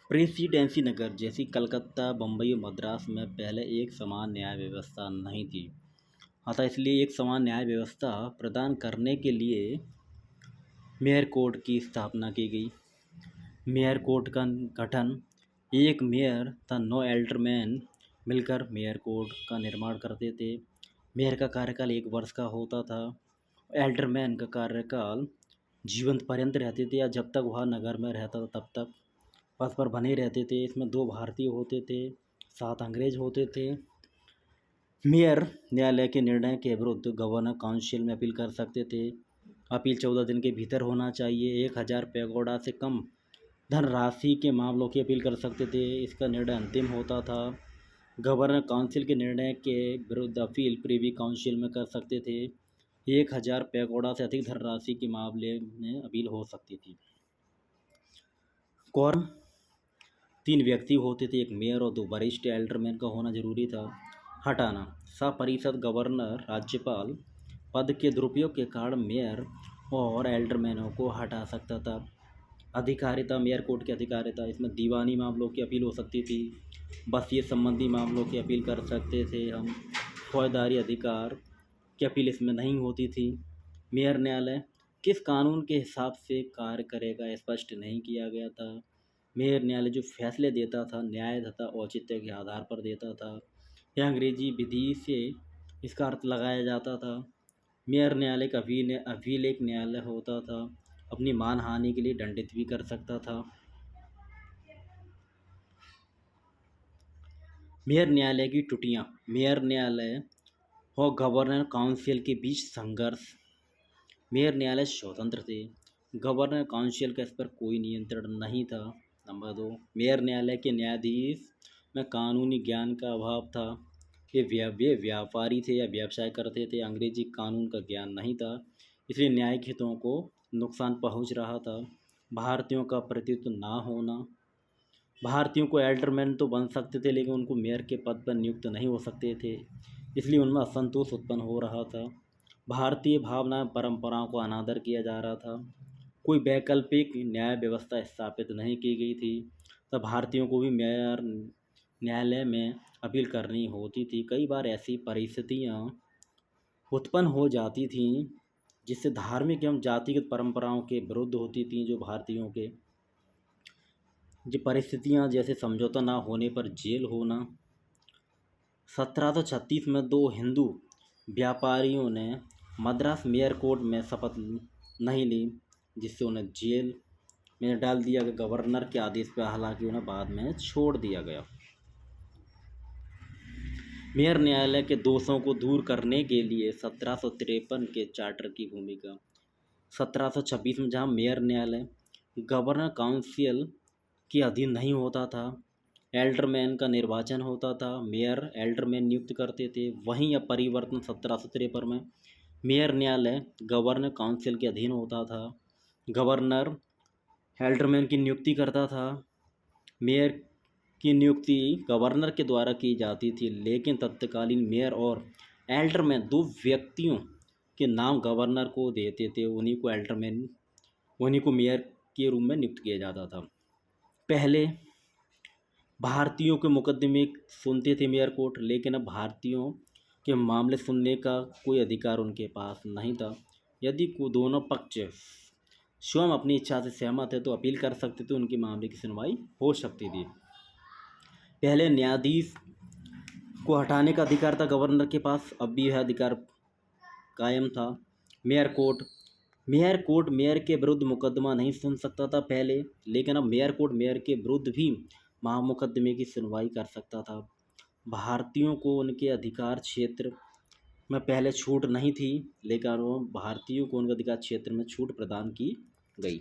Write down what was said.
Presidency नगर जैसी कलकत्ता, बम्बई और मद्रास में पहले एक समान न्याय व्यवस्था नहीं थी। अतः इसलिए एक समान न्याय व्यवस्था प्रदान करने के लिए मेयर कोर्ट की स्थापना की गई। मेयर कोर्ट का गठन एक मेयर तथा 9 एल्डरमैन मिलकर मेयर कोर्ट का निर्माण करते थे। मेयर का कार्यकाल 1 वर्ष का होता था। एल्डरमैन का कार्यकाल जीवन पर्यंत रहते थे या जब तक वह नगर में रहता था तब तक पद पर बने रहते थे। इसमें 2 भारतीय होते थे, 7 अंग्रेज होते थे। मेयर न्यायालय के निर्णय के विरुद्ध गवर्नर काउंसिल में अपील कर सकते थे। अपील 14 दिन के भीतर होना चाहिए। 1000 पैगोडा से कम धनराशि के मामलों की अपील कर सकते थे। इसका निर्णय अंतिम होता था। गवर्नर काउंसिल के निर्णय के विरुद्ध अपील प्रीवी काउंसिल में कर सकते थे। 1000 पैगोडा से अधिक धनराशि के मामले में अपील हो सकती थी। कॉरम 3 व्यक्ति होते थे, एक मेयर और 2 वरिष्ठ एल्डरमैन का होना जरूरी था। हटाना सपरिषद गवर्नर राज्यपाल पद के दुरुपयोग के कारण मेयर और एल्डरमैनों को हटा सकता था। अधिकारिता मेयर कोर्ट की अधिकारिता, इसमें दीवानी मामलों की अपील हो सकती थी, वसीयत संबंधी मामलों की अपील कर सकते थे हम। फौजदारी अधिकार की अपील इसमें नहीं होती थी। मेयर न्यायालय किस कानून के हिसाब से कार्य करेगा स्पष्ट नहीं किया गया था। मेयर न्यायालय जो फैसले देता था न्याय तथा औचित्य के आधार पर देता था। यह अंग्रेजी विधि से इसका अर्थ लगाया जाता था। मेयर न्यायालय का अभिलेख न्यायालय होता था। अपनी मानहानि के लिए दंडित भी कर सकता था। मेयर न्यायालय की त्रुटियां। मेयर न्यायालय और गवर्नर काउंसिल के बीच संघर्ष। मेयर न्यायालय स्वतंत्र थे। गवर्नर काउंसिल का इस पर कोई नियंत्रण नहीं था। नंबर 2, मेयर न्यायालय के न्यायाधीश में कानूनी ज्ञान का अभाव था। वे व्यापारी थे या व्यवसाय करते थे। अंग्रेजी कानून का ज्ञान नहीं था, इसलिए न्यायिक हितों को नुकसान पहुंच रहा था। भारतीयों का प्रतिनिधित्व ना होना। भारतीयों को एल्डरमैन तो बन सकते थे लेकिन उनको मेयर के पद पर नियुक्त नहीं हो सकते थे, इसलिए उनमें असंतोष उत्पन्न हो रहा था। भारतीय भावना परंपराओं को अनादर किया जा रहा था। कोई वैकल्पिक न्याय व्यवस्था स्थापित नहीं की गई थी। तब भारतीयों को भी मेयर न्यायालय में अपील करनी होती थी। कई बार ऐसी परिस्थितियां उत्पन्न हो जाती थीं जिससे धार्मिक एवं जातिगत परंपराओं के विरुद्ध होती थीं। जो भारतीयों के जो परिस्थितियां जैसे समझौता ना होने पर जेल होना। 1736 में 2 हिंदू व्यापारियों ने मद्रास मेयर कोर्ट में शपथ नहीं ली, जिससे उन्हें जेल में डाल दिया गया गवर्नर के आदेश पर। हालांकि उन्हें बाद में छोड़ दिया गया। मेयर न्यायालय के दोषों को दूर करने के लिए 1753 के चार्टर की भूमिका। 1726 में जहां मेयर न्यायालय गवर्नर काउंसिल के अधीन नहीं होता था, एल्डरमैन का निर्वाचन होता था, मेयर एल्डरमैन नियुक्त करते थे। वहीं यह परिवर्तन 1753 में मेयर न्यायालय गवर्नर काउंसिल के अधीन होता था। गवर्नर एल्डरमैन की नियुक्ति करता था। मेयर की नियुक्ति गवर्नर के द्वारा की जाती थी, लेकिन तत्कालीन मेयर और एल्डरमैन 2 व्यक्तियों के नाम गवर्नर को देते थे। उन्हीं को मेयर के रूप में नियुक्त किया जाता था। पहले भारतीयों के मुकदमे सुनते थे मेयर कोर्ट, लेकिन अब भारतीयों के मामले सुनने का कोई अधिकार उनके पास नहीं था। यदि दोनों पक्ष स्वयं अपनी इच्छा से सहमत है तो अपील कर सकते थे, उनके मामले की सुनवाई हो सकती थी। पहले न्यायाधीश को हटाने का अधिकार था गवर्नर के पास, अब भी यह अधिकार कायम था। मेयर कोर्ट मेयर के विरुद्ध मुकदमा नहीं सुन सकता था पहले, लेकिन अब मेयर कोर्ट मेयर के विरुद्ध भी मुकदमे की सुनवाई कर सकता था। भारतीयों को उनके अधिकार क्षेत्र में पहले छूट नहीं थी, लेकिन भारतीयों को उनके अधिकार क्षेत्र में छूट प्रदान की गई।